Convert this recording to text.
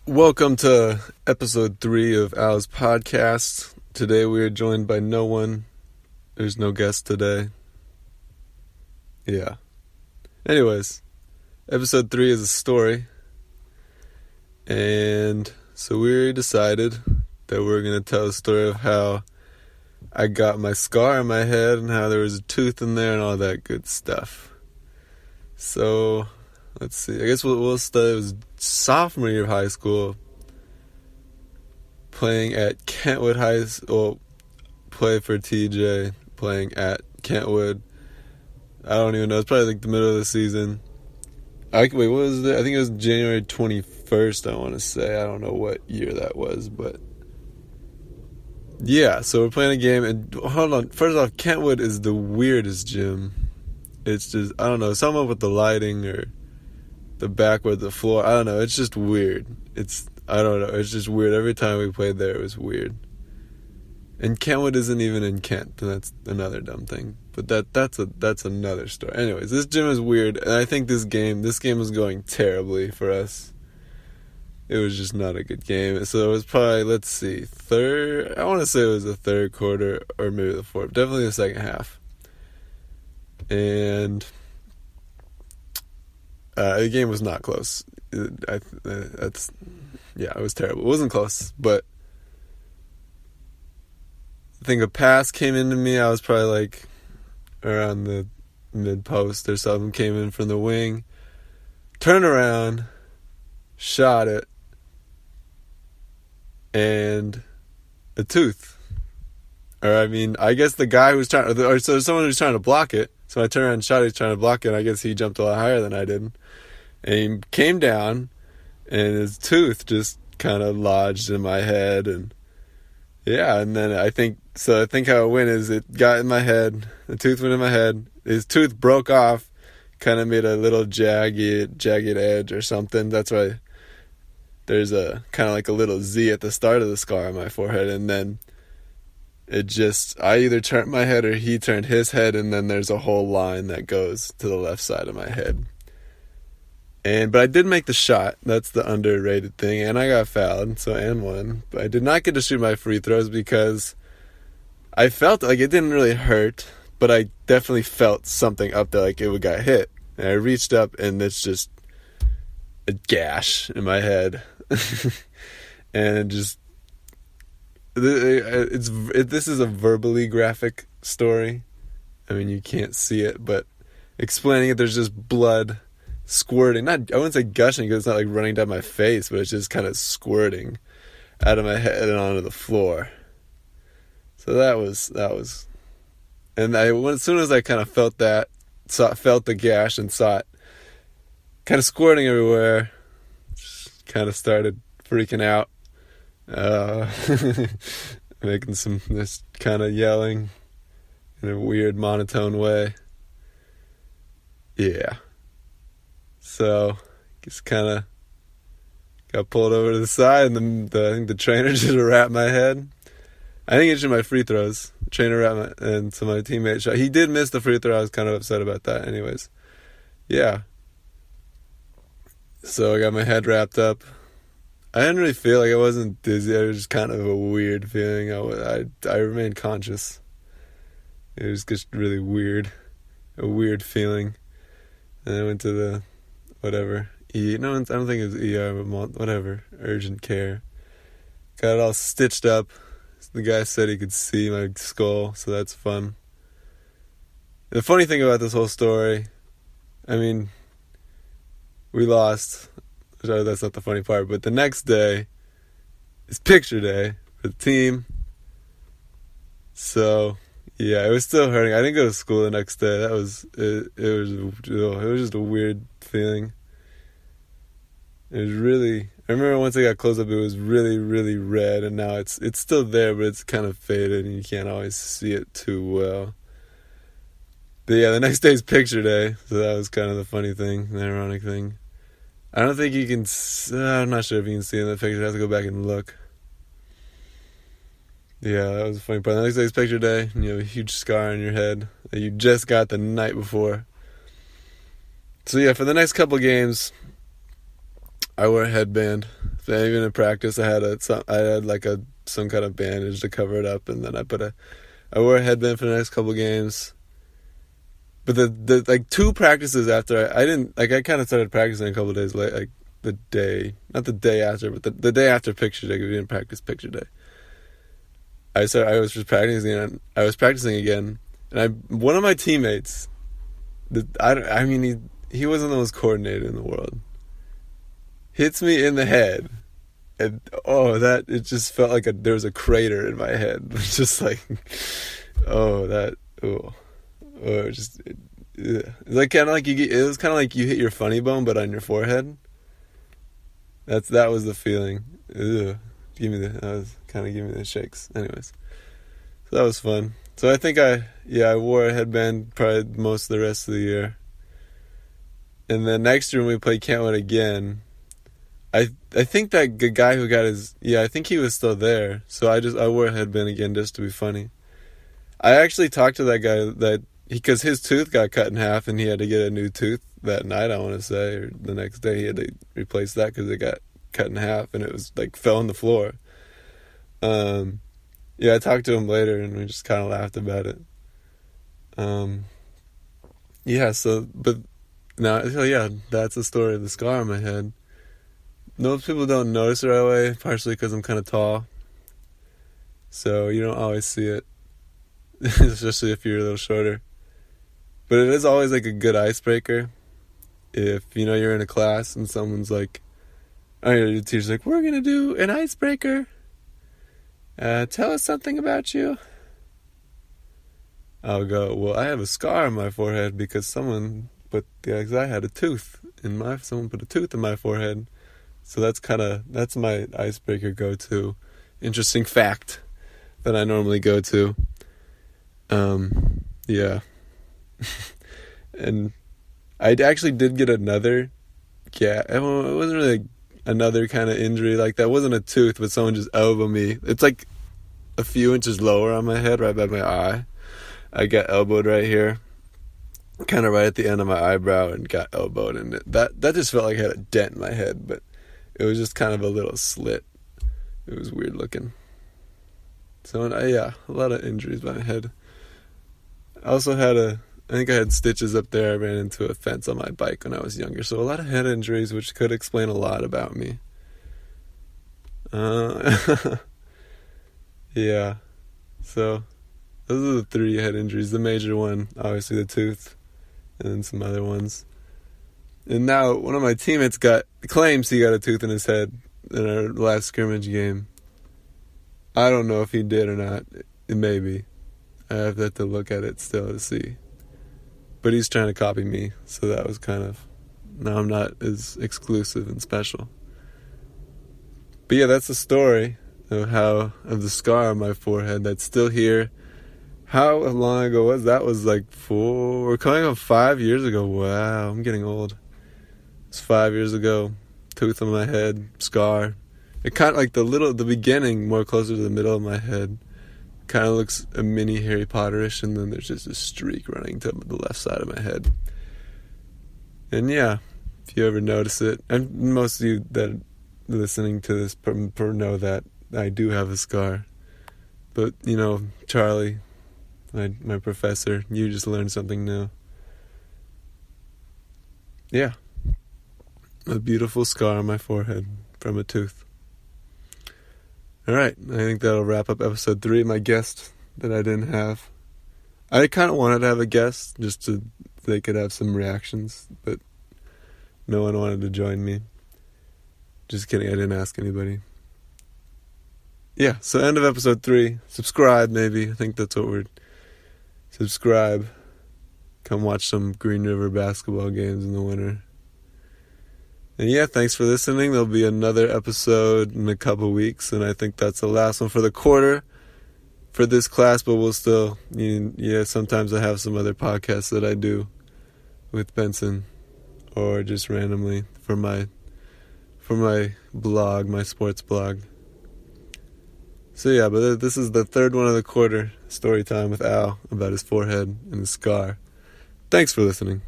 Welcome to episode 3 of Al's podcast. Today we are joined by no one. There's no guest today. Yeah. Anyways, episode 3 is a story. And so we decided that we're going to tell a story of how I got my scar on my head and how there was a tooth in there and all that good stuff. So, let's see. I guess we'll start. It was sophomore year of high school, playing at Kentwood High School. Play for TJ, playing at Kentwood. I don't even know. It's probably like the middle of the season. What was it? I think it was January 21st, I want to say. I don't know what year that was, but yeah, so we're playing a game, and hold on. First off, Kentwood is the weirdest gym. It's just, I don't know, something up with the lighting or the back with the floor. I don't know. It's just weird. I don't know. It's just weird. Every time we played there, it was weird. And Kentwood isn't even in Kent, and that's another dumb thing. But that's another story. Anyways, this gym is weird, and I think this game was going terribly for us. It was just not a good game. So it was probably, let's see, I want to say it was the third quarter or maybe the fourth. Definitely the second half. And the game was not close. It was terrible. It wasn't close, but I think a pass came into me. I was probably like around the mid post or something. Came in from the wing, turned around, shot it, and a tooth. Or I guess the guy who was someone who was trying to block it. So I turned around and shot it. He was trying to block it. And I guess he jumped a lot higher than I did. And he came down, and his tooth just kind of lodged in my head. And yeah, and then I think how it went is it got in my head. The tooth went in my head. His tooth broke off, kind of made a little jagged edge or something. That's why there's a kind of like a little Z at the start of the scar on my forehead. And then I either turned my head or he turned his head, and then there's a whole line that goes to the left side of my head. But I did make the shot. That's the underrated thing. And I got fouled, and won. But I did not get to shoot my free throws because I felt like it didn't really hurt, but I definitely felt something up there, like it got hit. And I reached up, and it's just a gash in my head. And just, this is a verbally graphic story. I mean, you can't see it, but explaining it, there's just blood squirting. I wouldn't say gushing because it's not like running down my face, but it's just kind of squirting out of my head and onto the floor. So that was, and as soon as I kind of felt the gash and saw it kind of squirting everywhere, just kind of started freaking out, making this kind of yelling in a weird monotone way. Yeah. So, just kind of got pulled over to the side, and I think the trainer just wrapped my head. I think it should my free throws. The trainer wrapped and so my teammate shot. He did miss the free throw. I was kind of upset about that. Anyways, yeah. So I got my head wrapped up. I didn't really feel like I wasn't dizzy. It was just kind of a weird feeling. I remained conscious. It was just really weird, a weird feeling. And I went to the whatever. I don't think it was ER, but whatever, urgent care. Got it all stitched up. The guy said he could see my skull, so that's fun. The funny thing about this whole story, I mean, we lost. Sorry, that's not the funny part, but the next day is picture day for the team. So, yeah, it was still hurting. I didn't go to school the next day. That was it. It was just a weird feeling. It was really. I remember once I got close up, it was really, really red, and now it's still there, but it's kind of faded, and you can't always see it too well. But yeah, the next day's picture day, so that was kind of the funny thing, the ironic thing. I don't think you can. I'm not sure if you can see in the picture. I have to go back and look. Yeah, that was the funny part. The next day's picture day, and you have a huge scar on your head that you just got the night before. So yeah, for the next couple games, I wore a headband And even in practice, I had like some kind of bandage to cover it up, and then I wore a headband for the next couple games. But the like 2 practices after I didn't, like, I kind of started practicing a couple days late, like not the day after, but the day after picture day, because we didn't practice picture day. I was just practicing again, and one of my teammates, he wasn't the most coordinated in the world, hits me in the head, and it just felt like there was a crater in my head. It's just like, it's like kind of like it was kind of like you hit your funny bone, but on your forehead. That was the feeling. Ugh. That was kind of giving me the shakes. Anyways, so that was fun. So I think I wore a headband probably most of the rest of the year. And then next year when we played Kentwood again, I think that the guy who got I think he was still there. So I wore a headband again just to be funny. I actually talked to that guy because his tooth got cut in half and he had to get a new tooth that night, I want to say, or the next day he had to replace that because it got cut in half and it was like fell on the floor. I talked to him later and we just kind of laughed about it. That's the story of the scar on my head. Most people don't notice it right away, partially because I'm kind of tall, so you don't always see it, especially if you're a little shorter. But it is always like a good icebreaker. If you're in a class and someone's like, your teacher's like, we're gonna do an icebreaker. Tell us something about you. I'll go, well, I have a scar on my forehead because I had a tooth someone put a tooth in my forehead. So that's my icebreaker go-to. Interesting fact that I normally go to. And I actually did get another it wasn't really another kind of injury like that. It wasn't a tooth, but someone just elbowed me. It's like a few inches lower on my head, right by my eye. I got elbowed right here, kind of right at the end of my eyebrow, and got elbowed, and that just felt like I had a dent in my head, but it was just kind of a little slit. It was weird looking. So a lot of injuries by my head. I also I think I had stitches up there. I ran into a fence on my bike when I was younger. So a lot of head injuries, which could explain a lot about me. So those are the 3 head injuries. The major one, obviously the tooth, and then some other ones. And now one of my teammates claims he got a tooth in his head in our last scrimmage game. I don't know if he did or not. It may be. I have to look at it still to see. But he's trying to copy me, so that was now I'm not as exclusive and special. But that's the story of the scar on my forehead that's still here. How long ago was that? Was like we're coming up 5 years ago. Wow, I'm getting old. It's 5 years ago. Tooth on my head, scar. It kind of like the beginning, more closer to the middle of my head, kind of looks a mini Harry Potterish, and then there's just a streak running to the left side of my head. And if you ever notice it, and most of you that are listening to this know that I do have a scar. But Charlie, my professor, you just learned something new. A beautiful scar on my forehead from a tooth. Alright, I think that'll wrap up episode 3. My guest that I didn't have. I kind of wanted to have a guest just so they could have some reactions, but no one wanted to join me. Just kidding, I didn't ask anybody. So end of episode 3. Subscribe, maybe. I think that's what subscribe. Come watch some Green River basketball games in the winter. And thanks for listening. There'll be another episode in a couple weeks, and I think that's the last one for the quarter for this class, but we'll still, sometimes I have some other podcasts that I do with Benson, or just randomly for my blog, my sports blog. So but this is the 3rd one of the quarter, story time with Al about his forehead and his scar. Thanks for listening.